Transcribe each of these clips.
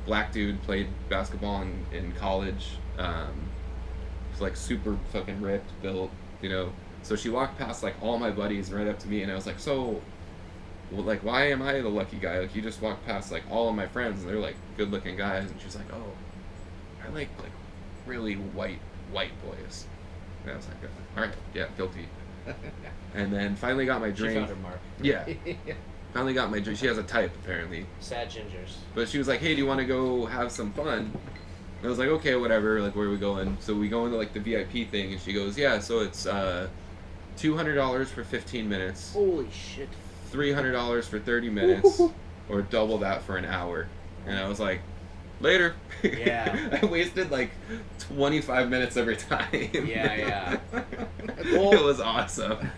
black dude, played basketball in college. Was like super fucking ripped, built, you know. So she walked past like all my buddies right up to me, and I was like, so, well, like, why am I the lucky guy? Like, you just walked past like all of my friends, and they're like good looking guys, and she's like, oh, I like really white boys. And I was like, all right, yeah, guilty. And then finally got my drink. She found her mark. Yeah. Finally got my drink. She has a type, apparently. Sad gingers. But she was like, hey, do you want to go have some fun? I was like, okay, whatever. Like, where are we going? So we go into, like, the VIP thing, and she goes, yeah, so it's $200 for 15 minutes. Holy shit. $300 for 30 minutes. Or double that for an hour. And I was like, later. Yeah. I wasted, like, 25 minutes every time. Yeah. It was awesome.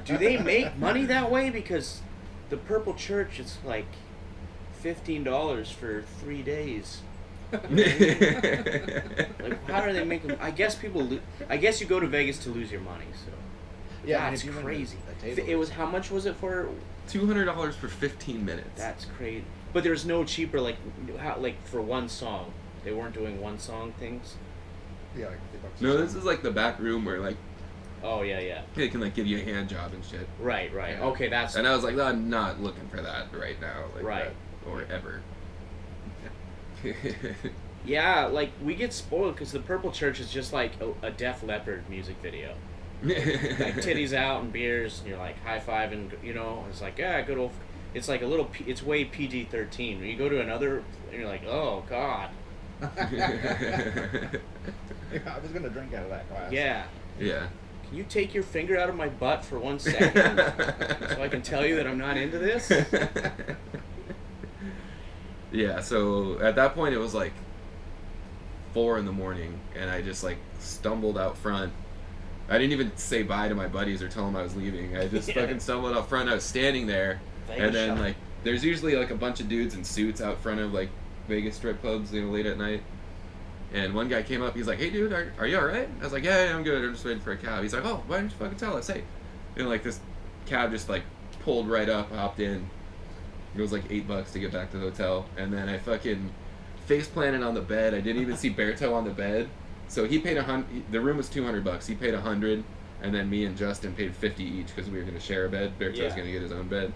Do they make money that way? Because the Purple Church, it's like $15 for 3 days. Like, how are they making? I guess I guess you go to Vegas to lose your money. So Yeah, that's and if you crazy. went to a table- It was how much was it for? $200 for 15 minutes. That's crazy. But there's no cheaper like for one song. They weren't doing one song things. Yeah, like $50 No, or this something. is like the back room where like Oh yeah. they can like give you a hand job and shit. Right. Yeah. Okay, that's And I was like, no, I'm not looking for that right now. Like Right. that, or ever. yeah. Like we get spoiled because the Purple Church is just like a Def Leppard music video. Like titties out and beers, and you're like high fiving, you know. It's like good old. It's like a little. It's way PG-13. When you go to another, and you're like, oh god. Yeah, I was gonna drink out of that glass. Yeah. Yeah. Can you take your finger out of my butt for 1 second, so I can tell you that I'm not into this? Yeah. So at that point, it was like 4 a.m, and I just like stumbled out front. I didn't even say bye to my buddies or tell them I was leaving. I just fucking stumbled out front. I was standing there, Vegas and then shop. like there's usually like a bunch of dudes in suits out front of like Vegas strip clubs, you know, late at night. And one guy came up. He's like, "Hey, dude, are you all right?" I was like, "Yeah, I'm good. I'm just waiting for a cab." He's like, "Oh, why didn't you fucking tell us?" Hey, and like this cab just like pulled right up, hopped in. It was like $8 to get back to the hotel, and then I fucking face planted on the bed. I didn't even see Berto on the bed. So he paid $100. The room was $200. He paid $100, and then me and Justin paid $50 each because we were gonna share a bed. Berto was gonna get his own bed.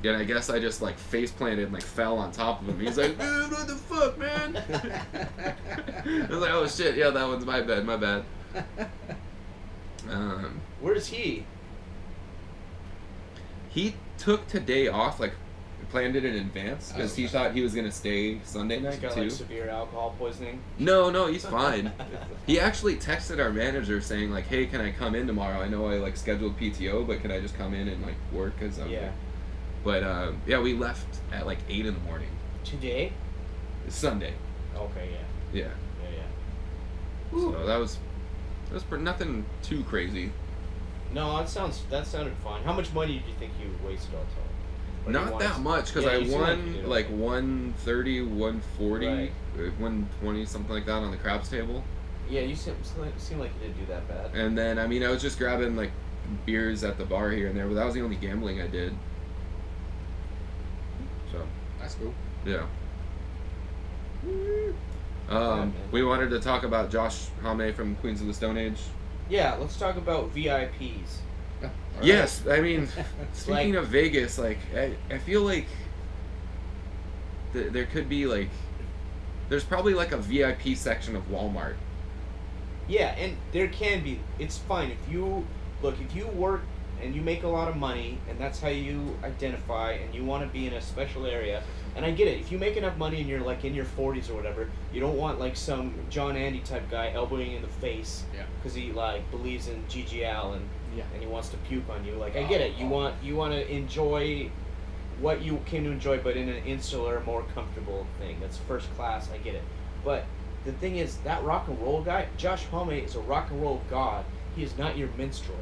And I guess I just like face planted and like fell on top of him. He's like, "Dude, what the fuck, man?" I was like, "Oh shit, yeah, that one's my bed. My bad." Where's he? He took today off, like planned it in advance because he Okay. thought he was gonna stay Sunday He's night got too. like severe alcohol poisoning. No, he's fine. He actually texted our manager saying like, "Hey, can I come in tomorrow? I know I like scheduled PTO, but can I just come in and like work?" Cause I'm Yeah. But yeah, we left at like 8 a.m. Today? It's Sunday. Okay. Yeah. Yeah. So that was nothing too crazy. No, that sounded fun. How much money do you think you wasted all total? Or do you Not want that to- much because Yeah, I you seem like you won did like okay. 130, 140, Right. 120, something like that on the craps table. Yeah, you seem like you didn't do that bad. And then I mean I was just grabbing like beers at the bar here and there, but that was the only gambling I did. So That's cool. yeah. man. We wanted to talk about Josh Homme from Queens of the Stone Age. Yeah, let's talk about VIPs. All right. Yes, I mean, speaking of Vegas, like I feel like there could be like, there's probably like a VIP section of Walmart. Yeah, and there can be. It's fine if you work and you make a lot of money, and that's how you identify, and you want to be in a special area. And I get it. If you make enough money and you're like in your 40s or whatever, you don't want like some John Andy type guy elbowing you in the face Yeah. because he like believes in Gigi Allen Yeah. and he wants to puke on you. Like I get it. You want to enjoy what you came to enjoy, but in an insular, more comfortable thing. That's first class. I get it. But the thing is, that rock and roll guy, Josh Homme, is a rock and roll god. He is not your minstrel.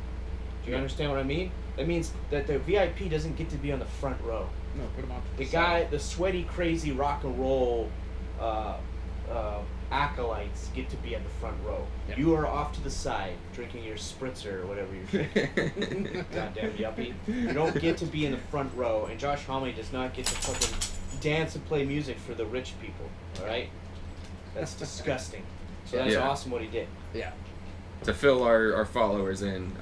Do you understand what I mean? That means that the VIP doesn't get to be on the front row. No, put him on. The guy, the sweaty, crazy rock and roll acolytes get to be at the front row. Yep. You are off to the side, drinking your spritzer or whatever you're drinking. Goddamn yuppie. You don't get to be in the front row, and Josh Homme does not get to fucking dance and play music for the rich people. All right, that's disgusting. So that's Yeah. awesome what he did. Yeah. To fill our followers in,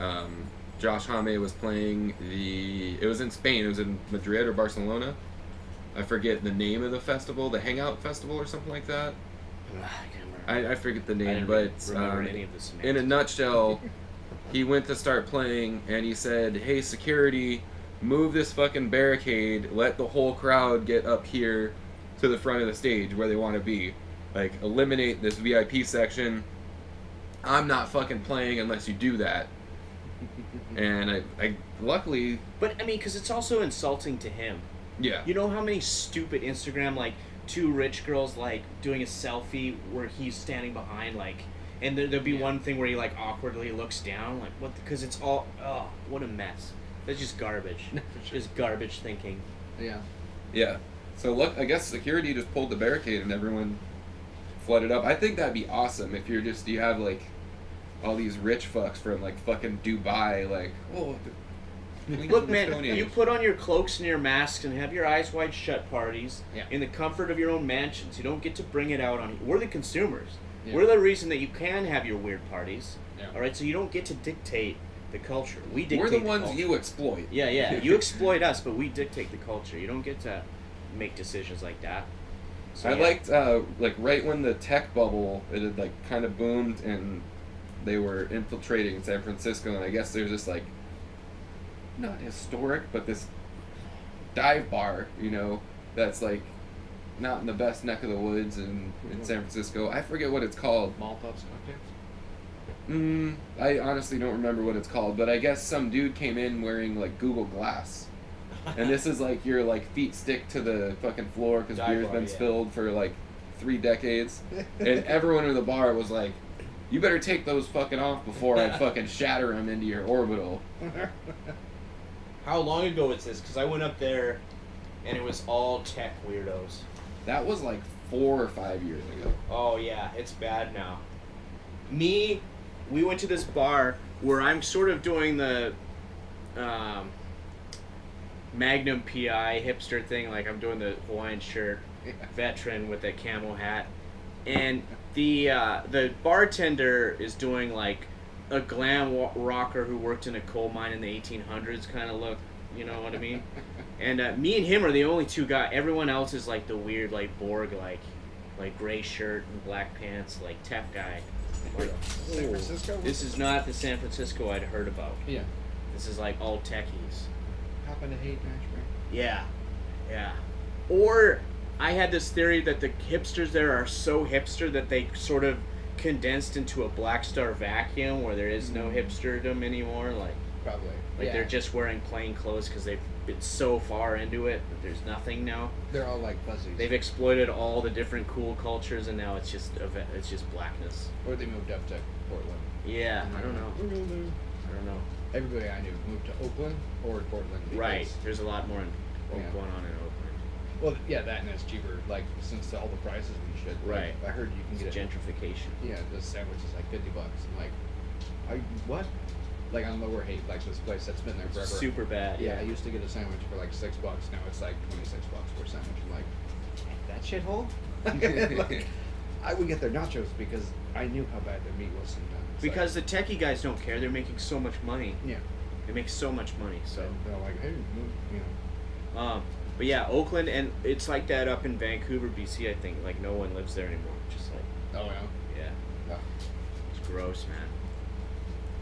Josh Homme was playing it was in Spain, it was in Madrid or Barcelona. I forget the name of the festival, the Hangout Festival or something like that. I can't remember. I forget the I name, didn't but remember any of this. in a nutshell, he went to start playing and he said, "Hey, security, move this fucking barricade, let the whole crowd get up here to the front of the stage where they want to be. Like, eliminate this VIP section. I'm not fucking playing unless you do that." And I luckily, But I mean, because it's also insulting to him. yeah. You know how many stupid Instagram, like, two rich girls, like, doing a selfie where he's standing behind, like, and there'll be one thing where he, like, awkwardly looks down, like, what, because it's all, oh, what a mess. That's just garbage. Just garbage thinking. Yeah. Yeah. So look, I guess security just pulled the barricade and everyone flooded up. I think that'd be awesome if you have like all these rich fucks from like fucking Dubai, like, oh, Look, man, you put on your cloaks and your masks and have your eyes wide shut parties in the comfort of your own mansions. You don't get to bring it out on. We're the consumers. Yeah. We're the reason that you can have your weird parties. Yeah. All right, so you don't get to dictate the culture. We dictate. We're the ones culture. you exploit. Yeah. You exploit us, but we dictate the culture. You don't get to make decisions like that. So, I yeah. liked like right when the tech bubble it had like kind of boomed and they were infiltrating San Francisco, and I guess there's this like not historic but this dive bar, that's like not in the best neck of the woods in San Francisco. I forget what it's called. Molotov's cocktails? I honestly don't remember what it's called, but I guess some dude came in wearing like Google Glass. And this is like your like feet stick to the fucking floor because Dive beer's bar, been yeah. spilled for like 3 decades, and everyone in the bar was like, "You better take those fucking off before I fucking shatter them into your orbital." How long ago was this? Because I went up there, and it was all tech weirdos. That was like 4 or 5 years ago. Oh yeah, it's bad now. We went to this bar where I'm sort of doing the Magnum PI hipster thing, like I'm doing the Hawaiian shirt, veteran with that camo hat, and the bartender is doing like a glam rocker who worked in a coal mine in the 1800s kind of look, you know what I mean? And me and him are the only two guys. Everyone else is like the weird, like Borg, like gray shirt and black pants, like tough guy. Like, San Francisco? this is not the San Francisco I'd heard about. Yeah. This is like all techies. Happen to hate Nashville. Yeah. Or I had this theory that the hipsters there are so hipster that they sort of condensed into a Black Star vacuum where there is no hipsterdom anymore. Probably. Like they're just wearing plain clothes because they've been so far into it that there's nothing now. They're all like fuzzies. They've exploited all the different cool cultures and now it's just blackness. Or they moved up to Portland. Yeah, I don't know. I don't know. Everybody I knew moved to Oakland or Portland. because- Right. There's a lot more Yeah. going on in Oakland. Well, yeah, that and it's cheaper. Like since all the prices and shit. like, Right. I heard you can It's get gentrification. Yeah, the sandwich is like $50. I'm like, what? Like on Lower Haight, like this place that's been there forever. Super bad. Yeah, I used to get a sandwich for like $6. Now it's like $26 for a sandwich. I'm like, that shithole. Like, I would get their nachos because I knew how bad their meat was sometimes. Because the techie guys don't care. They're making so much money. yeah, They make so much money. So, they're like, hey, move, but yeah, Oakland, and it's like that up in Vancouver, BC. I think like no one lives there anymore. Just like Oh yeah. yeah, it's gross, man.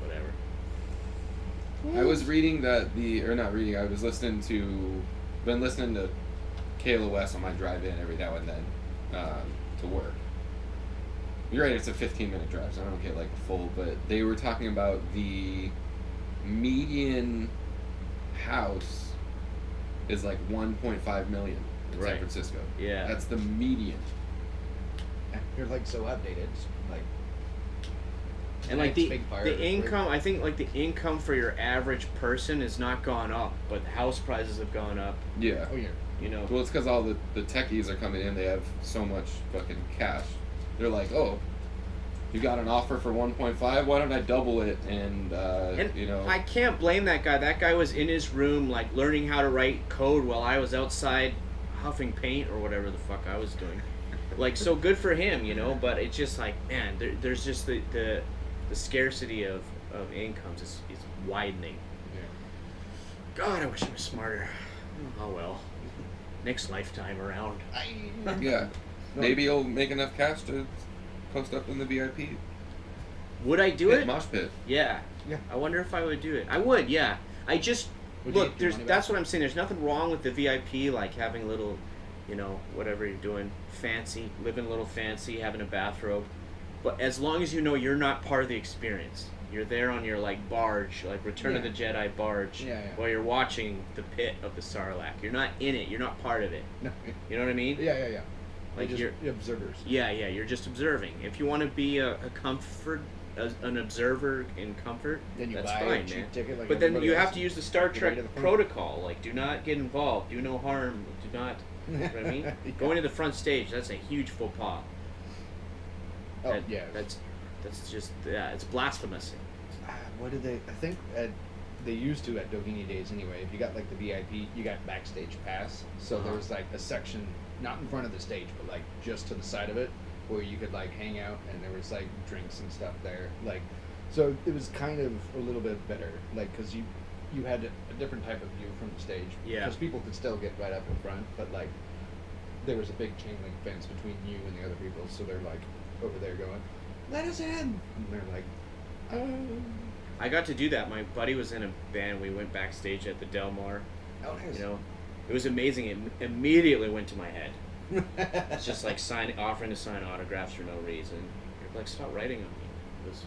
Whatever. I was reading that I was listening to KLOS on my drive in every now and then to work. You're right, it's a 15-minute drive, so I don't get like a full, but they were talking about the median house is like 1.5 million in Right. San Francisco. Yeah. That's the median. You're like so outdated. It's like. And like Nice big fire the is income, I think like the income for your average person has not gone up, but the house prices have gone up. Yeah. Oh yeah. You know. Well, it's because all the techies are coming in. They have so much fucking cash. They're like, oh, you got an offer for 1.5. Why don't I double it? And I can't blame that guy. That guy was in his room like learning how to write code while I was outside huffing paint or whatever the fuck I was doing. Like, so good for him, you know. But it's just like, man, there's just the scarcity of incomes is widening. Yeah. God, I wish I was smarter. Oh well. Next lifetime around. Yeah. Maybe you'll make enough cash to post up in the VIP. Would I do it? Mosh pit. Yeah. Yeah. I wonder if I would do it. I would, yeah. I just Would you look. get your There's money that's back? what I'm saying. There's nothing wrong with the VIP, like having a little, you know, whatever you're doing, fancy, living a little fancy, having a bathrobe. But as long as you know you're not part of the experience, you're there on your like barge, like Return of Yeah. the Jedi barge, Yeah, yeah. while you're watching the pit of the Sarlacc. You're not in it. You're not part of it. No. You know what I mean? Yeah. Like Just you're. observers. Yeah, you're just observing. If you want to be an observer in comfort, Then you that's buy fine, a cheap man. ticket like But then everybody you else have to use the Star get Trek right to the front. protocol. Like, do not get involved. Do no harm. Do not. You know what I mean? Yeah. Going to the front stage, that's a huge faux pas. Oh, That- yeah. That's just, yeah, it's blasphemous. What did they? I think they used to at Doheny Days anyway. If you got like the VIP, you got backstage pass. So there was like a section not in front of the stage, but like just to the side of it, where you could like hang out, and there was like drinks and stuff there. Like, so it was kind of a little bit better, like because you had a different type of view from the stage. Yeah. Because people could still get right up in front, but like there was a big chain link fence between you and the other people, so they're like over there going, "Let us in," and they're like, "Oh." I got to do that. My buddy was in a band. We went backstage at the Del Mar. Oh, nice. You know, it was amazing. It immediately went to my head. It's just like offering to sign autographs for no reason. You're like, stop writing on me. It was